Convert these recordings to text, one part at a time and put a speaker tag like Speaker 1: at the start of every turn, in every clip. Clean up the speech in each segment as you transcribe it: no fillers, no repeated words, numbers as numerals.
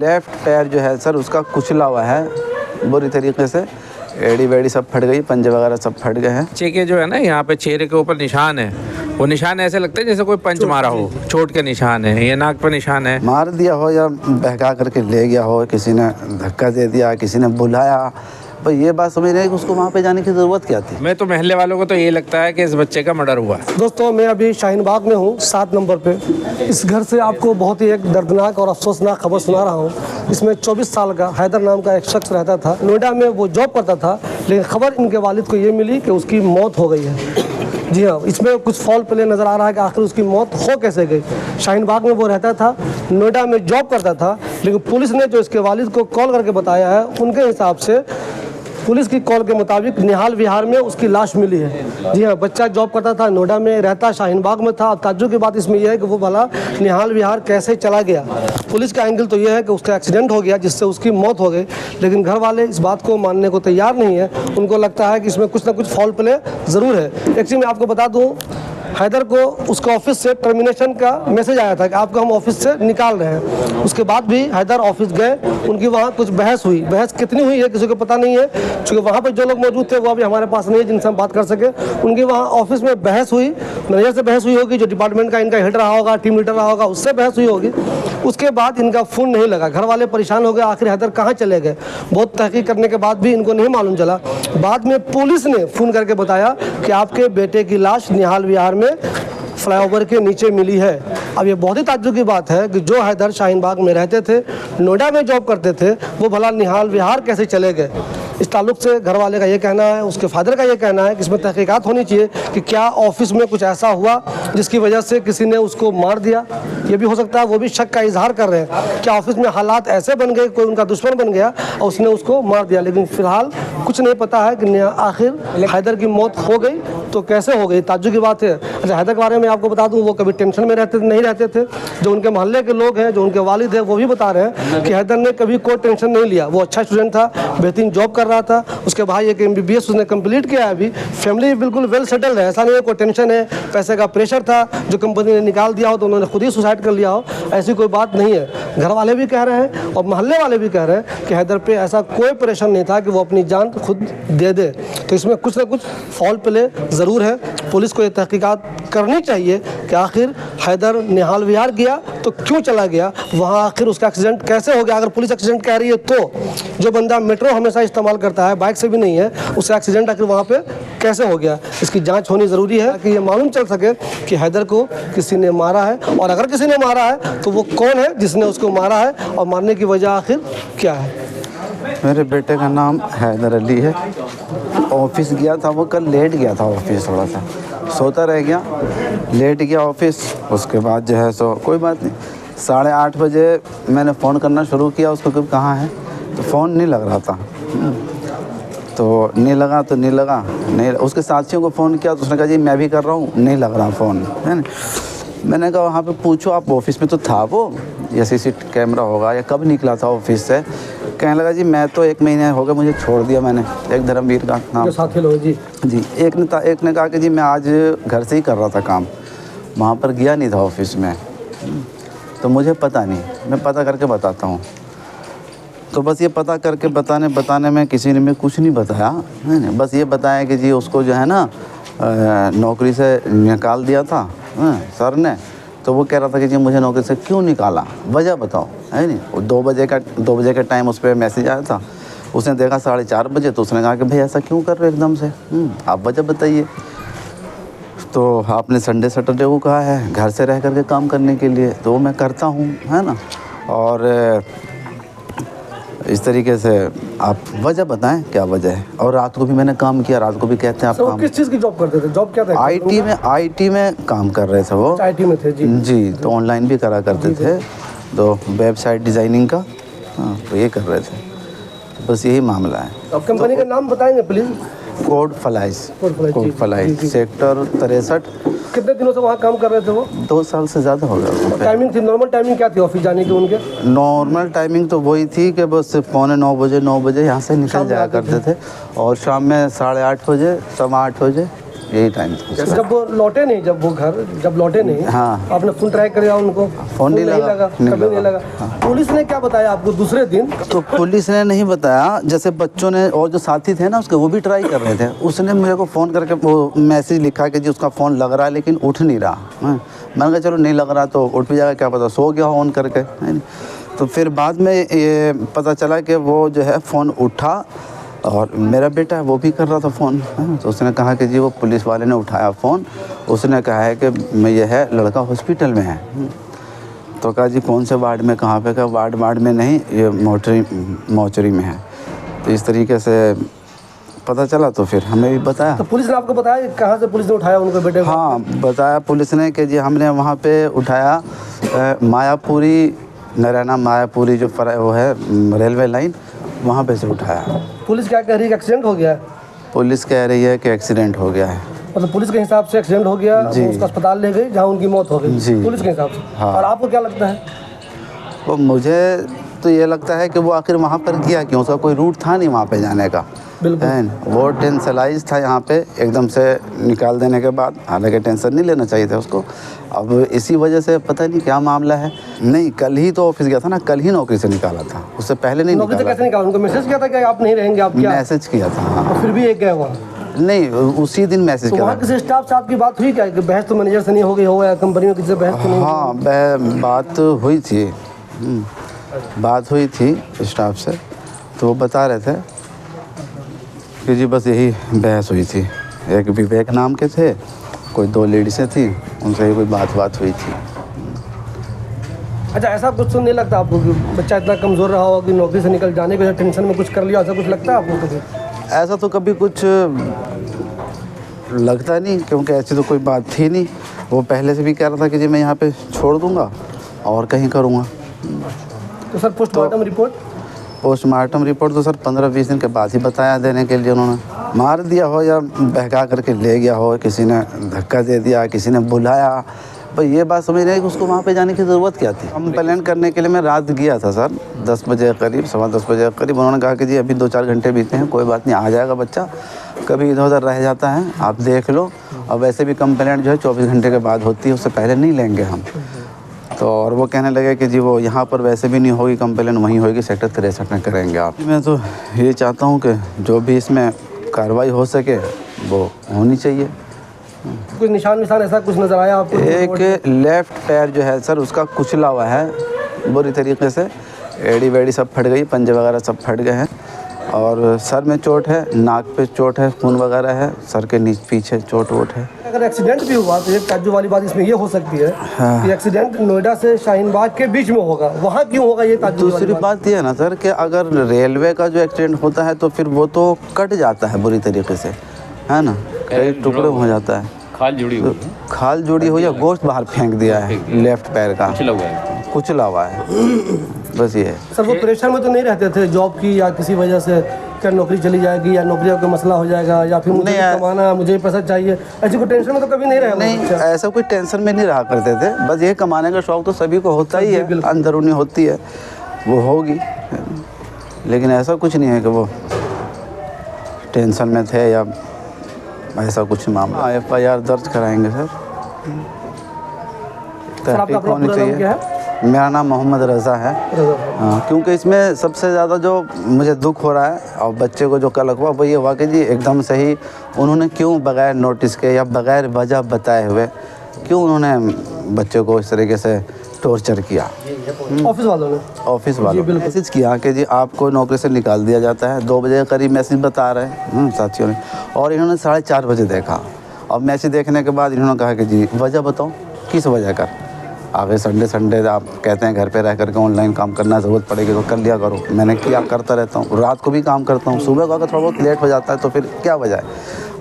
Speaker 1: Left पैर जो है सर उसका कुचला हुआ है बुरी तरीके से, एड़ी वेड़ी सब फट गई, पंजे वगैरह सब फट गए हैं।
Speaker 2: बच्चे के जो है ना यहाँ पे चेहरे के ऊपर निशान है, वो निशान ऐसे लगते हैं जैसे कोई पंच मारा हो, चोट के निशान है, ये नाक पर निशान है।
Speaker 1: मार दिया हो या बहका करके ले गया हो, किसी ने धक्का दे दिया, किसी ने बुलाया, पर ये बात समझ रहे हैं कि उसको वहाँ पे जाने की ज़रूरत क्या थी।
Speaker 2: मैं तो महल्ले वालों को तो ये लगता है कि इस बच्चे का मर्डर हुआ।
Speaker 3: दोस्तों मैं अभी शाहीन बाग में हूँ 7 नंबर पे। इस घर से आपको बहुत ही एक दर्दनाक और अफसोसनाक खबर सुना रहा हूँ। इसमें 24 साल का हैदर नाम का एक शख्स रहता था, नोएडा में वो जॉब करता था, लेकिन खबर इनके वालिद को ये मिली कि उसकी मौत हो गई है। जी हाँ, इसमें कुछ फॉल प्ले नज़र आ रहा है कि आखिर उसकी मौत हो कैसे गई। शाहीन बाग में वो रहता था, नोएडा में जॉब करता था, लेकिन पुलिस ने जो इसके वालिद को कॉल करके बताया है, उनके हिसाब से पुलिस की कॉल के मुताबिक निहाल विहार में उसकी लाश मिली है। जी हाँ, बच्चा जॉब करता था, नोएडा में रहता, शाहीन बाग में था। अब ताज्जुब की बात इसमें यह है कि वो भला निहाल विहार कैसे चला गया। पुलिस का एंगल तो यह है कि उसका एक्सीडेंट हो गया जिससे उसकी मौत हो गई, लेकिन घर वाले इस बात को मानने को तैयार नहीं है। उनको लगता है कि इसमें कुछ ना कुछ फॉल प्ले ज़रूर है। एक चीज़ मैं आपको बता दूँ, हैदर को उसका ऑफिस से टर्मिनेशन का मैसेज आया था कि आपको हम ऑफिस से निकाल रहे हैं। उसके बाद भी हैदर ऑफिस गए, उनकी वहाँ कुछ बहस हुई। बहस कितनी हुई है किसी को पता नहीं है, क्योंकि वहाँ पर जो लोग मौजूद थे वो अभी हमारे पास नहीं है जिनसे हम बात कर सके। उनकी वहाँ ऑफिस में बहस हुई, मैनेजर से बहस हुई होगी, जो डिपार्टमेंट का इनका हेड रहा होगा, टीम लीडर रहा होगा, उससे बहस हुई होगी। उसके बाद इनका फ़ोन नहीं लगा, घर वाले परेशान हो गए, आखिर हैदर कहाँ चले गए। बहुत तहकीक करने के बाद भी इनको नहीं मालूम चला। बाद में पुलिस ने फ़ोन करके बताया कि आपके बेटे की लाश निहाल विहार में फ्लाईओवर के नीचे मिली है। अब ये बहुत ही ताज्जुब की बात है कि जो हैदर शाहीन बाग में रहते थे, नोएडा में जॉब करते थे, वो भला निहाल विहार कैसे चले गए। इस ताल्लुक से घर वाले का ये कहना है, उसके फादर का ये कहना है कि इसमें तहकीकात होनी चाहिए कि क्या ऑफिस में कुछ ऐसा हुआ जिसकी वजह से किसी ने उसको मार दिया। ये भी हो सकता है, वो भी शक का इजहार कर रहे हैं। क्या ऑफिस में हालात ऐसे बन गए, कोई उनका दुश्मन बन गया और उसने उसको मार दिया। लेकिन फिलहाल कुछ नहीं पता है कि आखिर हैदर की मौत हो गई तो कैसे हो गई। ताज्जुब की बात है। अच्छा, हैदर के बारे में आपको बता दूं, वो कभी टेंशन में नहीं रहते थे। जो उनके मोहल्ले के लोग हैं, जो उनके वालिद हैं, वो भी बता रहे हैं कि हैदर ने कभी कोई टेंशन नहीं लिया। वो अच्छा स्टूडेंट था, बेहतरीन जॉब कर रहा था। उसके भाई एक MBBS उसने कंप्लीट किया है। अभी फैमिली बिल्कुल वेल सेटल्ड है, ऐसा नहीं है कोई टेंशन है, पैसे का प्रेशर था जो कंपनी ने निकाल दिया हो तो उन्होंने खुद ही सुसाइड कर लिया हो, ऐसी कोई बात नहीं है। घर वाले भी कह रहे हैं और मोहल्ले वाले भी कह रहे हैं कि हैदर पे ऐसा कोई प्रेशर नहीं था कि वो अपनी जान खुद दे दे। तो इसमें कुछ ना कुछ फॉल प्ले ज़रूर है। पुलिस को ये तहकीकात करनी चाहिए कि आखिर हैदर निहाल विहार गया तो क्यों चला गया, वहाँ आखिर उसका एक्सीडेंट कैसे हो गया। अगर पुलिस एक्सीडेंट कह रही है तो जो बंदा मेट्रो हमेशा इस्तेमाल करता है, बाइक से भी नहीं है, उसका एक्सीडेंट आखिर वहाँ पे कैसे हो गया, इसकी जांच होनी ज़रूरी है कि ये मालूम चल सके कि हैदर को किसी ने मारा है, और अगर किसी ने मारा है तो वो कौन है जिसने उसको मारा है और मारने की वजह आखिर क्या है।
Speaker 1: मेरे बेटे का नाम हैदर अली है। ऑफिस गया था, वो कल लेट गया था ऑफिस, थोड़ा सा सोता रह गया, लेट गया ऑफिस। उसके बाद जो है सो कोई बात नहीं, 8:30 बजे मैंने फ़ोन करना शुरू किया उसको कि कहाँ है, तो फ़ोन नहीं लग रहा था। तो नहीं लगा नहीं। उसके साथियों को फ़ोन किया तो उसने कहा जी मैं भी कर रहा हूँ, नहीं लग रहा फ़ोन, है ना। मैंने कहा वहाँ पे पूछो, आप ऑफिस में तो था वो, या CC कैमरा होगा, या कब निकला था ऑफिस से। कहने लगा जी मैं तो 1 महीने हो गए मुझे छोड़ दिया मैंने। एक धर्मवीर का नाम
Speaker 3: साथी लोग जी।
Speaker 1: एक ने कहा कि जी मैं आज घर से ही कर रहा था काम, वहाँ पर गया नहीं था ऑफिस में। तो मुझे पता नहीं, मैं पता करके बताता हूँ। तो बस ये पता करके बताने में किसी ने कुछ नहीं बताया, है ना। बस ये बताया कि जी उसको जो है ना नौकरी से निकाल दिया था सर ने। तो वो कह रहा था कि जी मुझे नौकरी से क्यों निकाला, वजह बताओ, है नहीं। 2 बजे का टाइम उस पर मैसेज आया था। उसने देखा 4:30 बजे, तो उसने कहा कि भाई ऐसा क्यों कर रहे हो एकदम से, आप वजह बताइए। तो आपने संडे सैटरडे को कहा है घर से रह करके काम करने के लिए, तो मैं करता हूँ, है ना। और इस तरीके से आप वजह बताएं क्या वजह है। और रात को भी मैंने काम किया, रात को भी कहते हैं आप काम।
Speaker 3: किस चीज़ की जॉब करते थे, जॉब क्या था?
Speaker 1: IT में काम कर रहे थे वो।
Speaker 3: IT में थे जी।
Speaker 1: तो ऑनलाइन भी करा करते थे, तो वेबसाइट डिज़ाइनिंग का, हाँ, तो ये कर रहे थे। तो बस यही मामला है।
Speaker 3: अब कंपनी का नाम बताएंगे प्लीज़?
Speaker 1: Code फलाइज sector 63।
Speaker 3: कितने दिनों से वहाँ काम कर रहे थे वो?
Speaker 1: 2 साल से ज़्यादा हो गया।
Speaker 3: टाइमिंग थी, नॉर्मल टाइमिंग क्या थी ऑफिस जाने की उनके?
Speaker 1: नॉर्मल टाइमिंग तो वही थी कि बस 9:45 9 बजे यहाँ से निकल जाया करते थे, और शाम में 8:30 बजे 8:15 बजे यही टाइम था उसका।
Speaker 3: जब वो लौटे नहीं, जब लौटे नहीं,
Speaker 1: हाँ।
Speaker 3: आपने फ़ोन ट्राई किया उनको?
Speaker 1: फ़ोन नहीं लगा,
Speaker 3: कभी नहीं लगा। पुलिस ने क्या बताया आपको दूसरे दिन?
Speaker 1: तो पुलिस ने नहीं बताया, जैसे बच्चों ने और जो साथी थे ना उसके, वो भी ट्राई कर रहे थे। उसने मेरे को फ़ोन करके वो मैसेज लिखा कि जी उसका फ़ोन लग रहा है लेकिन उठ नहीं रहा। मैंने कहा चलो नहीं लग रहा तो उठ भी जाएगा, क्या पता सो गया ऑन करके, है नहीं। तो फिर बाद में ये पता चला कि वो जो है फ़ोन उठा और मेरा बेटा है वो भी कर रहा था फ़ोन। तो उसने कहा कि जी वो पुलिस वाले ने उठाया फ़ोन, उसने कहा है कि मैं ये है लड़का हॉस्पिटल में है। तो कहा जी कौन से वार्ड में, कहाँ पे? कहा वार्ड में नहीं, ये मोचरी में है। तो इस तरीके से पता चला तो फिर हमें भी बताया।
Speaker 3: तो पुलिस ने आपको बताया कहाँ से पुलिस ने उठाया उनको बेटे को?
Speaker 1: हाँ बताया पुलिस ने कि जी हमने वहाँ पे उठाया मायापुरी, नरैना मायापुरी जो वो है रेलवे लाइन, वहाँ पे से उठाया।
Speaker 3: पुलिस क्या कह रही है कि एक्सीडेंट हो गया है?
Speaker 1: पुलिस कह रही है कि एक्सीडेंट हो गया है।
Speaker 3: मतलब पुलिस के हिसाब से एक्सीडेंट हो गया,
Speaker 1: जी।
Speaker 3: वो उसका अस्पताल ले गई जहाँ उनकी मौत हो गई
Speaker 1: जी।
Speaker 3: पुलिस के हिसाब से।
Speaker 1: हाँ।
Speaker 3: और आपको क्या लगता है?
Speaker 1: वो मुझे तो ये लगता है कि वो आखिर वहाँ पर गया क्यों? उसका कोई रूट था नहीं वहाँ पे जाने का,
Speaker 3: बिल्कुल।
Speaker 1: है ना? वो टेंशनलाइज था यहाँ पे एकदम से निकाल देने के बाद, हालांकि टेंशन नहीं लेना चाहिए था उसको। अब इसी वजह से पता नहीं क्या मामला है। नहीं कल ही तो ऑफिस गया था ना, कल ही नौकरी से निकाला था, उससे पहले नहीं
Speaker 3: नौकरी से
Speaker 1: निकाला।
Speaker 3: कैसे निकाला? उनको मैसेज किया था कि आप नहीं रहेंगे, आप क्या?
Speaker 1: मैसेज किया था हाँ।
Speaker 3: और फिर भी एक गए वहाँ?
Speaker 1: नहीं उसी दिन मैसेज
Speaker 3: तो
Speaker 1: किया
Speaker 3: वहाँ
Speaker 1: था।
Speaker 3: किसी स्टाफ से आपकी बात हुई क्या कि बहस तो मैनेजर से नहीं हो गई हो या कंपनी में किसी से बहस तो नहीं?
Speaker 1: हाँ बात हुई थी, बात हुई थी स्टाफ से, तो वो बता रहे थे कि जी बस यही बहस हुई थी। एक विवेक नाम के थे, कोई 2 लेडीसें थी, उनसे ही कोई बात हुई थी।
Speaker 3: अच्छा, ऐसा कुछ तो नहीं लगता आपको कि बच्चा इतना कमज़ोर रहा हो कि नौकरी से निकल जाने के टेंशन में कुछ कर लिया, ऐसा कुछ लगता है आपको कभी?
Speaker 1: ऐसा तो कभी कुछ लगता नहीं, क्योंकि ऐसी तो कोई बात थी नहीं। वो पहले से भी कह रहा था कि जी मैं यहाँ पे छोड़ दूँगा और कहीं करूँगा।
Speaker 3: तो sir postmortem report?
Speaker 1: Postmortem report तो सर 15-20 दिन के बाद ही बताया देने के लिए। उन्होंने मार दिया हो या बहका करके ले गया हो, किसी ने धक्का दे दिया, किसी ने बुलाया, पर ये बात समझ रहे हैं कि उसको वहाँ पे जाने की ज़रूरत क्या थी। कंप्लेंट करने के लिए मैं रात गया था सर 10 बजे करीब, 10:15 बजे करीब। उन्होंने कहा कि जी अभी 2-4 घंटे बीते हैं, कोई बात नहीं आ जाएगा बच्चा, कभी इधर उधर रह जाता है, आप देख लो। और वैसे भी कंप्लेंट जो है 24 घंटे के बाद होती है, उससे पहले नहीं लेंगे हम। तो और वो कहने लगे कि जी वो यहाँ पर वैसे भी नहीं होगी कंप्लेंट, वहीं होगी सेक्टर 63 में करेंगे आप। मैं तो ये चाहता हूँ कि जो भी इसमें कार्रवाई हो सके वो होनी चाहिए।
Speaker 3: कुछ निशान ऐसा कुछ नज़र आया आपको?
Speaker 1: एक लेफ़्ट पैर जो है सर उसका कुचला हुआ है बुरी तरीके से, एड़ी वेड़ी सब फट गई, पंजे वगैरह सब फट गए हैं। और सर में चोट है, नाक पे चोट है, खून वगैरह है, सर के नीचे पीछे चोट वोट है।
Speaker 3: अगर एक्सीडेंट भी हुआ तो एक ताज्जुब वाली बात इसमें ये हो सकती है कि एक्सीडेंट नोएडा से शाहीन बाग के बीच में होगा, वहाँ क्यों होगा ये ताज्जुब?
Speaker 1: दूसरी बात ये है ना सर कि अगर रेलवे का जो एक्सीडेंट होता है तो फिर वो तो कट जाता है बुरी तरीके से, है ना, कई टुकड़े हो जाता है, खाल जुड़ी हो या गोश्त बाहर फेंक दिया है लेफ्ट पैर का, कुचला हुआ है, बस ये है।
Speaker 3: सर वो प्रेशर में तो नहीं रहते थे जॉब की या किसी वजह से क्या नौकरी चली जाएगी या नौकरी का मसला हो जाएगा या फिर मुझे कमाना है, मुझे पैसा चाहिए, ऐसी कोई टेंशन में तो कभी नहीं रहा?
Speaker 1: नहीं ऐसा कोई टेंशन में नहीं रहा करते थे, बस ये कमाने का शौक़ तो सभी को होता ही है, अंदरूनी होती है, वो होगी। लेकिन ऐसा कुछ नहीं है कि वो टेंशन में थे या ऐसा कुछ मामला। FIR दर्ज कराएंगे सर, तहकीक होनी चाहिए। मेरा नाम मोहम्मद रज़ा है। हाँ, क्योंकि इसमें सबसे ज़्यादा जो मुझे दुख हो रहा है और बच्चे को जो कल हुआ वो ये हुआ कि जी एकदम से ही उन्होंने क्यों बग़ैर नोटिस के या बग़ैर वजह बताए हुए क्यों उन्होंने बच्चे को इस तरीके से टॉर्चर किया। ऑफिस वालों ने मैसेज किया कि जी आपको नौकरी से निकाल दिया जाता है, 2 बजे के करीब मैसेज बता रहे हैं साथियों ने, और इन्होंने 4:30 बजे देखा। और मैसेज देखने के बाद इन्होंने कहा कि जी वजह बताओ, किस वजह का? आगे संडे आप कहते हैं घर पे रह करके ऑनलाइन काम करना ज़रूरत पड़ेगी तो कर लिया करो। मैंने किया, करता रहता हूँ, रात को भी काम करता हूँ, सुबह को अगर थोड़ा बहुत लेट हो जाता है तो फिर क्या वजह है,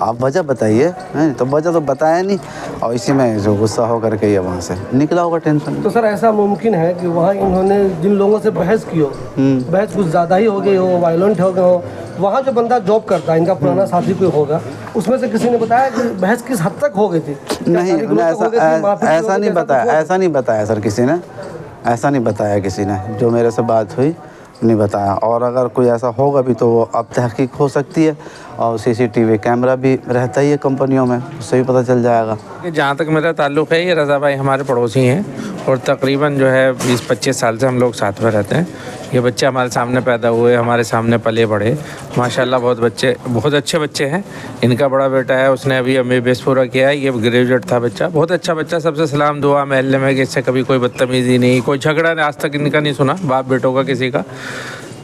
Speaker 1: आप वजह बताइए। तो वजह तो बताया नहीं और इसी में जो गुस्सा हो करके ये वहाँ से निकला होगा टेंशन।
Speaker 3: तो सर ऐसा मुमकिन है कि वहाँ इन्होंने जिन लोगों से बहस की हो, बहस कुछ ज़्यादा ही हो गई हो, वायलेंट हो गए हो, वहाँ जो बंदा जॉब करता है, इनका पुराना साथी कोई होगा, उसमें से किसी ने बताया कि बहस किस हद तक हो गई थी?
Speaker 1: नहीं ऐसा नहीं बताया सर, किसी ने ऐसा नहीं बताया, किसी ने जो मेरे से बात हुई नहीं बताया। और अगर कोई ऐसा होगा भी तो वो अब तहकीक हो सकती है और CCTV कैमरा भी रहता ही है कंपनियों में, उससे भी पता चल जाएगा।
Speaker 2: जहाँ तक मेरा ताल्लुक़ है, ये रज़ा भाई हमारे पड़ोसी हैं और तकरीबन जो है 20-25 साल से हम लोग साथ में रहते हैं। ये बच्चे हमारे सामने पैदा हुए, हमारे सामने पले बढ़े, माशाल्लाह बहुत अच्छे बच्चे हैं। इनका बड़ा बेटा है, उसने अभी MBBS पूरा किया है, ये ग्रेजुएट था बच्चा, बहुत अच्छा बच्चा, सबसे सलाम दुआ महल्ले में कि इससे कभी कोई बदतमीज़ी नहीं, कोई झगड़ा आज तक इनका नहीं सुना बाप बेटों का किसी का।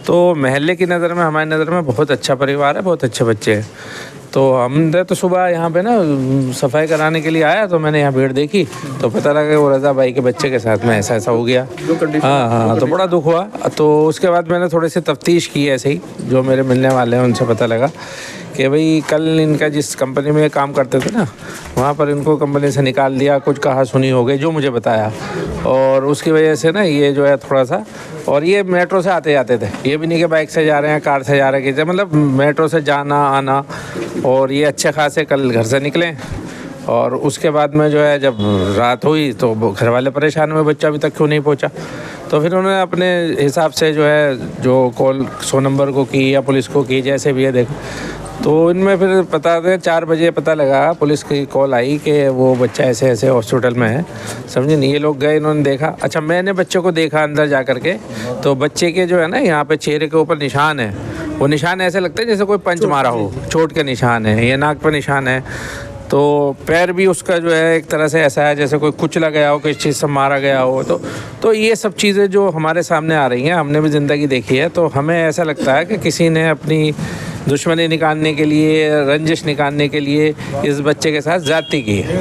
Speaker 2: तो महल्ले की नज़र में, हमारी नज़र में बहुत अच्छा परिवार है, बहुत अच्छे बच्चे हैं। तो हमने तो सुबह यहाँ पे ना सफाई कराने के लिए आया, तो मैंने यहाँ भीड़ देखी तो पता लगा कि वो रज़ा भाई के बच्चे के साथ में ऐसा हो गया। हाँ, तो बड़ा दुख हुआ। तो उसके बाद मैंने थोड़ी सी तफ्तीश की, ऐसे ही जो मेरे मिलने वाले हैं उनसे पता लगा कि भाई कल इनका जिस कंपनी में काम करते थे ना, वहाँ पर इनको कंपनी से निकाल दिया, कुछ कहा सुनी हो गई जो मुझे बताया, और उसकी वजह से ना ये जो है थोड़ा सा, और ये मेट्रो से आते जाते थे, ये भी नहीं कि बाइक से जा रहे हैं, कार से जा रहे हैं, मतलब मेट्रो से जाना आना। और ये अच्छे खासे कल घर से निकले, और उसके बाद में जो है जब रात हुई तो घर वाले परेशान हुए, बच्चा अभी तक क्यों नहीं पहुंचा। तो फिर उन्होंने अपने हिसाब से जो है जो कॉल 100 नंबर को की या पुलिस को की, जैसे भी है देखो। तो इनमें फिर पता दें 4 बजे पता लगा, पुलिस की कॉल आई कि वो बच्चा ऐसे ऐसे हॉस्पिटल में है, समझे नहीं। ये लोग गए, इन्होंने देखा। अच्छा, मैंने बच्चे को देखा अंदर जा कर के, तो बच्चे के जो है ना यहाँ पे चेहरे के ऊपर निशान है, वो निशान ऐसे लगते हैं जैसे कोई पंच मारा हो, चोट के निशान है, ये नाक पर निशान है। तो पैर भी उसका जो है एक तरह से ऐसा है जैसे कोई कुचला गया हो, किसी चीज़ से मारा गया हो। तो ये सब चीज़ें जो हमारे सामने आ रही हैं, हमने भी ज़िंदगी देखी है, तो हमें ऐसा लगता है कि किसी ने अपनी दुश्मनी निकालने के लिए, रंजिश निकालने के लिए इस बच्चे के साथ ज़्यादती की है।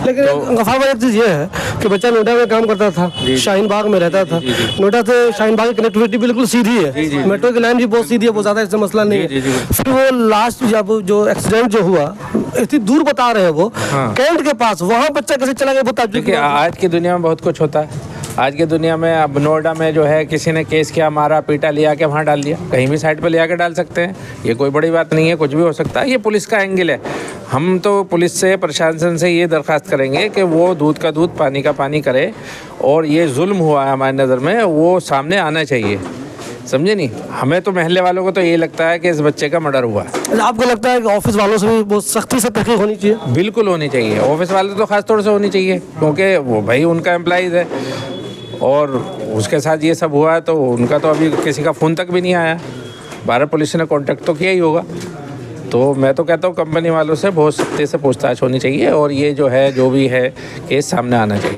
Speaker 3: लेकिन गफार भाई, एक चीज़ ये है कि बच्चा नोएडा में काम करता था, शाहीन बाग में रहता था। नोएडा से शाहीन बाग की कनेक्टिविटी बिल्कुल सीधी है, मेट्रो की लाइन भी बहुत सीधी है, बहुत ज़्यादा इससे मसला नहीं है। फिर वो लास्ट जब जो एक्सीडेंट जो हुआ, इतनी दूर बता रहे हैं वो, कैंट के पास, वहाँ बच्चा कैसे चला गया बताइए।
Speaker 2: देखिए, आज की दुनिया में बहुत कुछ होता है। आज की दुनिया में अब नोएडा में जो है किसी ने केस किया, मारा पीटा, लिया के वहाँ डाल दिया, कहीं भी साइड पे ले आके डाल सकते हैं, ये कोई बड़ी बात नहीं है, कुछ भी हो सकता है। ये पुलिस का एंगल है। हम तो पुलिस से, प्रशासन से ये दरख्वास्त करेंगे कि वो दूध का दूध पानी का पानी करे, और ये जुल्म हुआ है हमारी नज़र में, वो सामने आना चाहिए, समझे नहीं। हमें तो महल्ले वालों को तो ये लगता है कि इस बच्चे का मर्डर हुआ है।
Speaker 3: आपको लगता है कि ऑफिस वालों से भी बहुत सख्ती से तहकीक होनी चाहिए?
Speaker 2: बिल्कुल होनी चाहिए, ऑफिस वाले तो खास तौर से होनी चाहिए, क्योंकि वो भाई उनका एम्प्लॉइज़ है, और उसके साथ ये सब हुआ है। तो उनका तो अभी किसी का फ़ोन तक भी नहीं आया, भारत पुलिस ने कांटेक्ट तो किया ही होगा। तो मैं तो कहता हूँ कंपनी वालों से बहुत सख्ती से पूछताछ होनी चाहिए, और ये जो है जो भी है केस सामने आना चाहिए।